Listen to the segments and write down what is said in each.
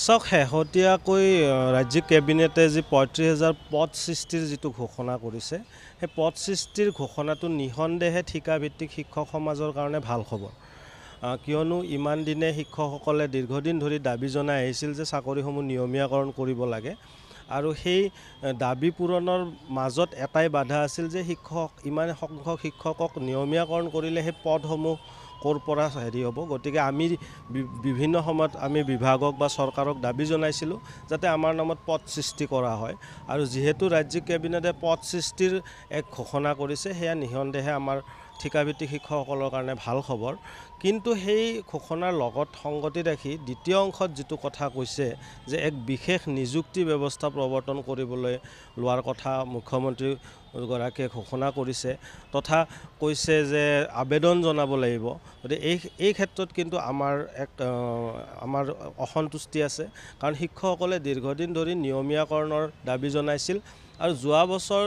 চাওক শেহতীয়াকৈ ৰাজ্যিক কেবিনেটে যি ৩৫,০০০ পদ সৃষ্টিৰ যিটো ঘোষণা কৰিছে সেই পদ সৃষ্টিৰ ঘোষণাটো নিঃসন্দেহে ঠিকাভিত্তিক শিক্ষক সমাজৰ কাৰণে ভাল খবৰ কিয়নো ইমান দিনে শিক্ষকসকলে দীৰ্ঘদিন ধৰি দাবী জনাই আহিছিল যে চাকৰিসমূহ নিয়মীয়াকৰণ কৰিব লাগে আৰু সেই দাবী পূৰণৰ মাজত এটাই বাধা আছিল যে ইমান সংখ্যক শিক্ষকক নিয়মীয়াকৰণ কৰিলে সেই পদসমূহ ক'ৰ পৰা হেৰি হ'ব গতিকে আমি বিভিন্ন সময়ত আমি বিভাগক বা চৰকাৰক দাবী জনাইছিলোঁ যাতে আমাৰ নামত পদ সৃষ্টি কৰা হয় আৰু যিহেতু ৰাজ্যিক কেবিনেটে পদ সৃষ্টিৰ এক ঘোষণা কৰিছে সেয়া নিঃসন্দেহে আমাৰ ঠিকাভিত্তিক শিক্ষকসকলৰ কাৰণে ভাল খবৰ কিন্তু সেই ঘোষণাৰ লগত সংগতি ৰাখি দ্বিতীয় অংশত যিটো কথা কৈছে যে এক বিশেষ নিযুক্তি ব্যৱস্থা প্ৰৱৰ্তন কৰিবলৈ লোৱাৰ কথা মুখ্যমন্ত্ৰী গৰাকীয়ে ঘোষণা কৰিছে তথা কৈছে যে আবেদন জনাব লাগিব গতিকে এই ক্ষেত্ৰত কিন্তু আমাৰ অসন্তুষ্টি আছে কাৰণ শিক্ষকসকলে দীৰ্ঘদিন ধৰি নিয়মীয়াকৰণৰ দাবী জনাইছিল আৰু যোৱা বছৰ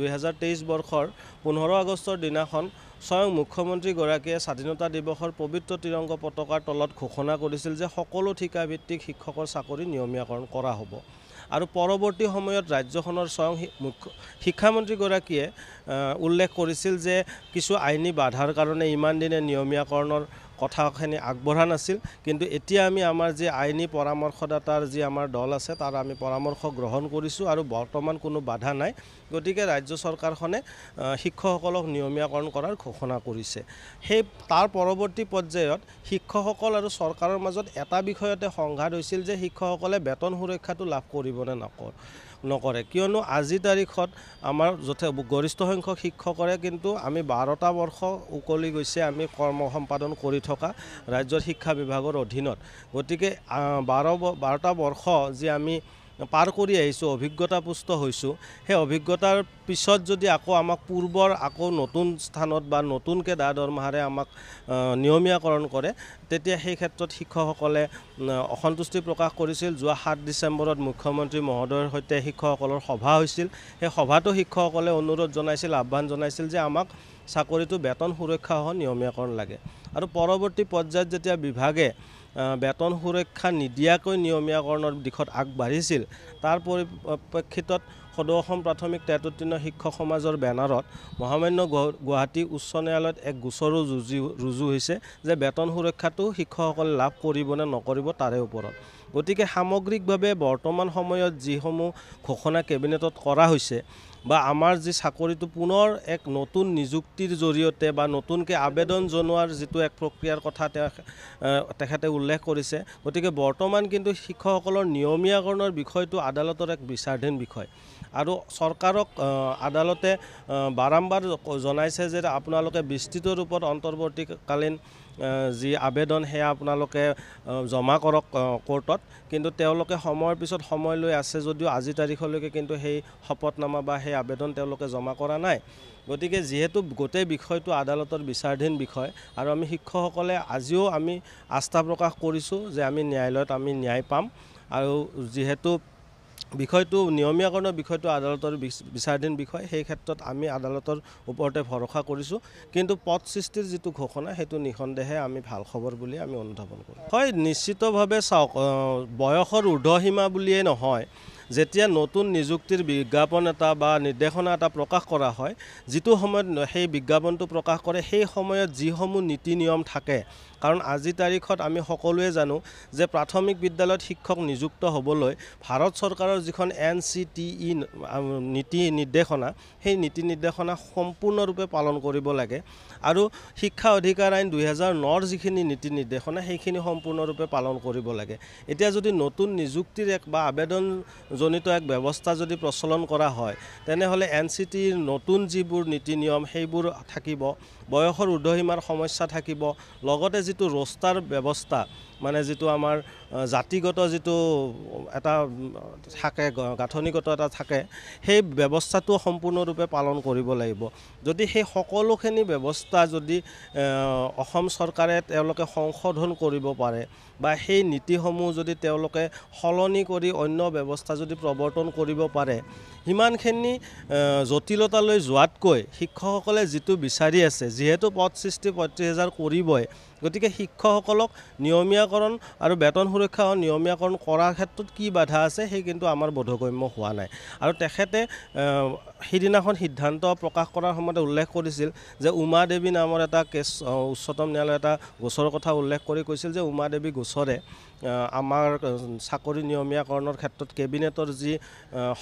২০২৩ বৰ্ষৰ ১৫ আগষ্টৰ দিনাখন স্বয়ং মুখ্যমন্ত্ৰীগৰাকীয়ে স্বাধীনতা দিৱসৰ পবিত্ৰ ত্ৰিৰংগ পতাকাৰ তলত ঘোষণা কৰিছিল যে সকলো ঠিকাভিত্তিক শিক্ষকৰ চাকৰি নিয়মীয়াকৰণ কৰা হ'ব আৰু পৰৱৰ্তী সময়ত ৰাজ্যখনৰ স্বয়ং শিক্ষামন্ত্ৰীগৰাকীয়ে উল্লেখ কৰিছিল যে কিছু আইনী বাধাৰ কাৰণে ইমান দিনে নিয়মীয়াকৰণৰ কথাখিনি আগবঢ়া নাছিল কিন্তু এতিয়া আমি আমাৰ যি আইনী পৰামৰ্শদাতাৰ যি আমাৰ দল আছে তাৰ আমি পৰামৰ্শ গ্ৰহণ কৰিছোঁ আৰু বৰ্তমান কোনো বাধা নাই গতিকে ৰাজ্য চৰকাৰখনে শিক্ষকসকলক নিয়মীয়াকৰণ কৰাৰ ঘোষণা কৰিছে সেই তাৰ পৰৱৰ্তী পৰ্যায়ত শিক্ষকসকল আৰু চৰকাৰৰ মাজত এটা বিষয়তে সংঘাত হৈছিল যে শিক্ষকসকলে বেতন সুৰক্ষাটো লাভ কৰিবনে নকৰে কিয়নো আজি তাৰিখত আমাৰ গৰিষ্ঠ সংখ্যক শিক্ষকৰে কিন্তু আমি ১২টা বৰ্ষ উকলি গৈছে আমি কৰ্ম সম্পাদন কৰি থকা ৰাজ্যৰ শিক্ষা বিভাগৰ অধীনত গতিকে ১২টা বৰ্ষ যি আমি পাৰ কৰি আহিছোঁ অভিজ্ঞতাপুষ্ট হৈছোঁ সেই অভিজ্ঞতাৰ পিছত যদি আমাক পূৰ্বৰ নতুন স্থানত বা নতুনকৈ দৰমহাৰে আমাক নিয়মীয়াকৰণ কৰে তেতিয়া সেই ক্ষেত্ৰত শিক্ষকসকলে অসন্তুষ্টি প্ৰকাশ কৰিছিল যোৱা ৭ ডিচেম্বৰত মুখ্যমন্ত্ৰী মহোদয়ৰ সৈতে শিক্ষকসকলৰ সভা হৈছিল সেই সভাতো শিক্ষকসকলে অনুৰোধ জনাইছিল আহ্বান জনাইছিল যে আমাক চাকৰিটো বেতন সুৰক্ষাসহ নিয়মীয়াকৰণ লাগে আৰু পৰৱৰ্তী পৰ্যায়ত যেতিয়া বিভাগে বেতন সুৰক্ষা নিদিয়াকৈ নিয়মীয়াকৰণৰ দিশত আগবাঢ়িছিল তাৰ পৰিপ্ৰেক্ষিতত সদৌ অসম প্ৰাথমিক টেটুতীৰ্ণ শিক্ষক সমাজৰ বেনাৰত মহামান্য গুৱাহাটী উচ্চ ন্যায়ালয়ত এক গোচৰো ৰুজু হৈছে যে বেতন সুৰক্ষাটো শিক্ষকসকলে লাভ কৰিব নে নকৰিব তাৰে ওপৰত গতিকে সামগ্ৰিকভাৱে বৰ্তমান সময়ত যিসমূহ ঘোষণা কেবিনেটত কৰা হৈছে বা আমাৰ যি চাকৰিটো পুনৰ এক নতুন নিযুক্তিৰ জৰিয়তে বা নতুনকৈ আবেদন জনোৱাৰ যিটো এক প্ৰক্ৰিয়াৰ কথা তেখেতে উল্লেখ কৰিছে গতিকে বৰ্তমান কিন্তু শিক্ষকসকলৰ নিয়মীয়াকৰণৰ বিষয়টো আদালতৰ এক বিচাৰাধীন বিষয় আৰু চৰকাৰক আদালতে বাৰম্বাৰ জনাইছে যে আপোনালোকে বিস্তৃত ৰূপত অন্তৰ্বৰ্তীকালীন যি আবেদন সেয়া আপোনালোকে জমা কৰক কোৰ্টত কিন্তু তেওঁলোকে সময়ৰ পিছত সময় লৈ আছে যদিও আজি তাৰিখলৈকে কিন্তু সেই শপতনামা বা সেই আবেদন তেওঁলোকে জমা কৰা নাই গতিকে যিহেতু গোটেই বিষয়টো আদালতৰ বিচাৰাধীন বিষয় আৰু আমি শিক্ষকসকলে আজিও আমি আস্থা প্ৰকাশ কৰিছোঁ যে আমি ন্যায়ালয়ত আমি ন্যায় পাম আৰু যিহেতু বিষয়টো নিয়মীয়াকৰণৰ বিষয়টো আদালতৰ বিচাৰাধীন বিষয় সেই ক্ষেত্ৰত আমি আদালতৰ ওপৰতে ভৰসা কৰিছোঁ কিন্তু পদ সৃষ্টিৰ যিটো ঘোষণা সেইটো নিঃসন্দেহে আমি ভাল খবৰ বুলি আমি অনুধাৱন কৰোঁ হয় নিশ্চিতভাৱে চাওক বয়সৰ ঊৰ্ধ্বসীমা বুলিয়েই নহয় যেতিয়া নতুন নিযুক্তিৰ বিজ্ঞাপন এটা বা নিৰ্দেশনা এটা প্ৰকাশ কৰা হয় যিটো সময়ত সেই বিজ্ঞাপনটো প্ৰকাশ কৰে সেই সময়ত যিসমূহ নীতি নিয়ম থাকে কাৰণ আজি তাৰিখত আমি সকলোৱে জানো যে প্ৰাথমিক বিদ্যালয়ত শিক্ষক নিযুক্ত হ'বলৈ ভাৰত চৰকাৰৰ যিখন NCTE নীতি নিৰ্দেশনা সেই নীতি নিৰ্দেশনা সম্পূৰ্ণৰূপে পালন কৰিব লাগে আৰু শিক্ষা অধিকাৰ আইন ২০০৯ৰ যিখিনি নীতি নিৰ্দেশনা সেইখিনি সম্পূৰ্ণৰূপে পালন কৰিব লাগে এতিয়া যদি নতুন নিযুক্তিৰ এক বা আবেদনজনিত এক ব্যৱস্থা যদি প্ৰচলন কৰা হয় তেনেহ'লে NCTEৰ নতুন যিবোৰ নীতি নিয়ম সেইবোৰ থাকিব বয়সৰ ঊৰ্ধ্বসীমাৰ সমস্যা থাকিব লগতে যিটো ৰোষ্টাৰ ব্যৱস্থা মানে যিটো আমাৰ জাতিগত যিটো এটা থাকে গাঁথনিগত এটা থাকে সেই ব্যৱস্থাটো সম্পূৰ্ণৰূপে পালন কৰিব লাগিব যদি সেই সকলোখিনি ব্যৱস্থা যদি অসম চৰকাৰে তেওঁলোকে সংশোধন কৰিব পাৰে বা সেই নীতিসমূহ যদি তেওঁলোকে সলনি কৰি অন্য ব্যৱস্থা যদি প্ৰৱৰ্তন কৰিব পাৰে হিমানখিনি জটিলতালৈ যোৱাতকৈ শিক্ষকসকলে যিটো বিচাৰি আছে যিহেতু পদ সৃষ্টি ৩৫,০০০ কৰিবই গতিকে শিক্ষকসকলক নিয়মীয়াকৰণ আৰু বেতন সুৰক্ষা নিয়মীয়াকৰণ কৰাৰ ক্ষেত্ৰত কি বাধা আছে সেই কিন্তু আমাৰ বোধগম্য হোৱা নাই। আৰু তেখেতে সিদিনাখন সিদ্ধান্ত প্ৰকাশ কৰাৰ সময়তে উল্লেখ কৰিছিল যে উমা দেৱী নামৰ এটা কেছ উচ্চতম ন্যায়ালয়ে এটা গোচৰৰ কথা উল্লেখ কৰি কৈছিল যে উমা দেৱী গোচৰে আমাৰ চাকৰি নিয়মীয়াকৰণৰ ক্ষেত্ৰত কেবিনেটৰ যি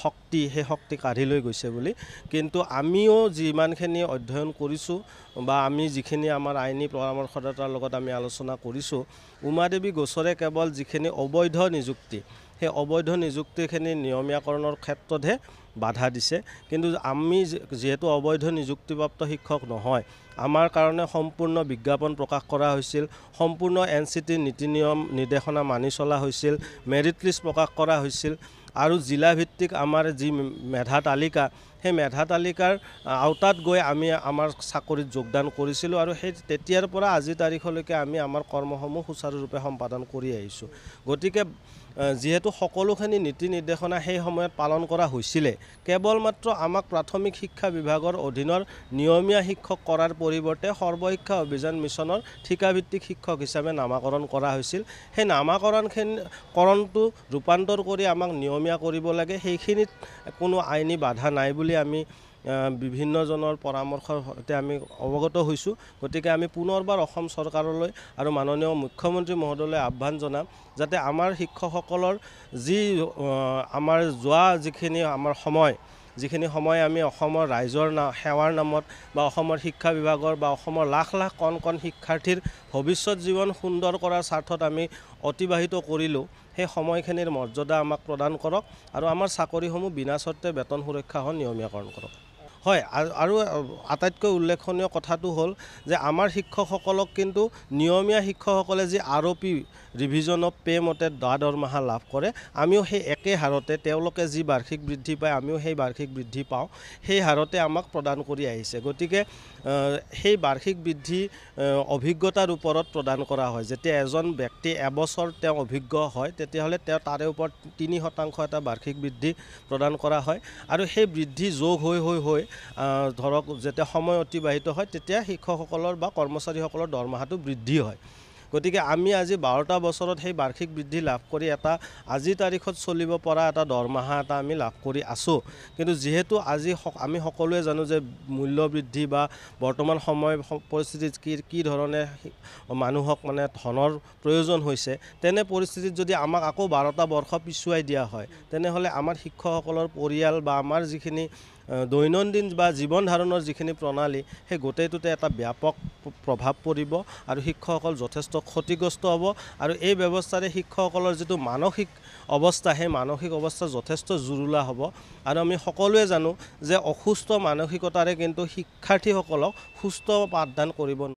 শক্তি সেই শক্তি কাঢ়ি লৈ গৈছে বুলি। কিন্তু আমিও যিমানখিনি অধ্যয়ন কৰিছোঁ বা আমি যিখিনি আমাৰ আইনী পৰামৰ্শদাতাৰ লগত আমি আলোচনা কৰিছোঁ, উমা দেৱী গোচৰে কেৱল যিখিনি অবৈধ নিযুক্তি সেই অবৈধ নিযুক্তিখিনি নিয়মীয়াকৰণৰ ক্ষেত্ৰতহে বাধা দিছে। কিন্তু আমি যিহেতু অবৈধ নিযুক্তিপ্ৰাপ্ত শিক্ষক নহয়, আমাৰ কাৰণে সম্পূৰ্ণ বিজ্ঞাপন প্ৰকাশ কৰা হৈছিল, সম্পূৰ্ণ NCT নীতি নিয়ম নিৰ্দেশনা মানি চলা হৈছিল, মেৰিট লিষ্ট প্ৰকাশ কৰা হৈছিল আৰু জিলাভিত্তিক আমাৰ যি মেধা তালিকা সেই মেধা তালিকাৰ আওতাত গৈ আমি আমাৰ চাকৰিত যোগদান কৰিছিলোঁ আৰু সেই তেতিয়াৰ পৰা আজি তাৰিখলৈকে আমি আমাৰ কৰ্মসমূহ সুচাৰুৰূপে সম্পাদন কৰি আহিছোঁ। গতিকে যিহেতু সকলোখিনি নীতি নিৰ্দেশনা সেই সময়ত পালন কৰা হৈছিলে, কেৱল মাত্ৰ আমাক প্ৰাথমিক শিক্ষা বিভাগৰ অধীনৰ নিয়মীয়া শিক্ষক কৰাৰ পৰিৱৰ্তে সৰ্বশিক্ষা অভিযান মিছনৰ ঠিকাভিত্তিক শিক্ষক হিচাপে নামাকৰণ কৰা হৈছিল। সেই নামাকৰণটো ৰূপান্তৰ কৰি আমাক নিয়মীয়া কৰিব লাগে, সেইখিনিত কোনো আইনী বাধা নাই বুলি আমি বিভিন্নজনৰ পৰামৰ্শৰ সৈতে আমি অৱগত হৈছোঁ। গতিকে আমি পুনৰবাৰ অসম চৰকাৰলৈ আৰু মাননীয় মুখ্যমন্ত্ৰী মহোদয়লৈ আহ্বান জনাম যাতে আমাৰ শিক্ষকসকলৰ যি আমাৰ যোৱা যিখিনি আমাৰ যিখিনি সময় আমি অসমৰ ৰাইজৰ সেৱাৰ নামত বা অসমৰ শিক্ষা বিভাগৰ বা অসমৰ লাখ লাখ কণ কণ শিক্ষাৰ্থীৰ ভৱিষ্যত জীৱন সুন্দৰ কৰাৰ স্বাৰ্থত আমি অতিবাহিত কৰিলোঁ, সেই সময়খিনিৰ মৰ্যাদা আমাক প্ৰদান কৰক আৰু আমাৰ চাকৰিসমূহ বিনা চৰ্তে বেতন সুৰক্ষা নিয়মীয়াকৰণ কৰক। হয়, আৰু আটাইতকৈ উল্লেখনীয় কথাটো হ'ল যে আমাৰ শিক্ষকসকলক কিন্তু নিয়মীয়া শিক্ষকসকলে যি ROP ৰিভিজন অফ পে মতে দৰমহা লাভ কৰে, আমিও সেই একে হাৰতে তেওঁলোকে যি বাৰ্ষিক বৃদ্ধি পায় আমিও সেই বাৰ্ষিক বৃদ্ধি পাওঁ, সেই হাৰতে আমাক প্ৰদান কৰি আহিছে। গতিকে সেই বাৰ্ষিক বৃদ্ধি অভিজ্ঞতাৰ ওপৰত প্ৰদান কৰা হয়। যেতিয়া এজন ব্যক্তি এবছৰ তেওঁ অভিজ্ঞ হয় তেতিয়াহ'লে তেওঁ তাৰে ওপৰত 3% এটা বাৰ্ষিক বৃদ্ধি প্ৰদান কৰা হয় আৰু সেই বৃদ্ধি যোগ হৈ ধৰক যেতিয়া সময় অতিবাহিত হয় তেতিয়া শিক্ষকসকলৰ বা কৰ্মচাৰীসকলৰ দৰমহাটো বৃদ্ধি হয়। গতিকে আমি আজি 12টা বছৰত সেই বাৰ্ষিক বৃদ্ধি লাভ কৰি এটা আজি তাৰিখত চলিব পৰা এটা দৰমহা এটা আমি লাভ কৰি আছোঁ। কিন্তু যিহেতু আজি আমি সকলোৱে জানো যে মূল্য বৃদ্ধি বা বৰ্তমান সময় পৰিস্থিতিত কি ধৰণে মানুহক মানে ধনৰ প্ৰয়োজন হৈছে, তেনে পৰিস্থিতিত যদি আমাক আকৌ 12টা বৰ্ষ পিছুৱাই দিয়া হয় তেনেহ'লে আমাৰ শিক্ষকসকলৰ পৰিয়াল বা আমাৰ যিখিনি দৈনন্দিন বা জীৱন ধাৰণৰ যিখিনি প্ৰণালী সেই গোটেইটোতে এটা ব্যাপক প্ৰভাৱ পৰিব আৰু শিক্ষকসকল যথেষ্ট ক্ষতিগ্ৰস্ত হ'ব আৰু এই ব্যৱস্থাৰে শিক্ষকসকলৰ যিটো মানসিক অৱস্থা সেই মানসিক অৱস্থা যথেষ্ট জুৰুলা হ'ব। আৰু আমি সকলোৱে জানো যে অসুস্থ মানসিকতাৰে কিন্তু শিক্ষাৰ্থীসকলক সুস্থ পাঠদান কৰিব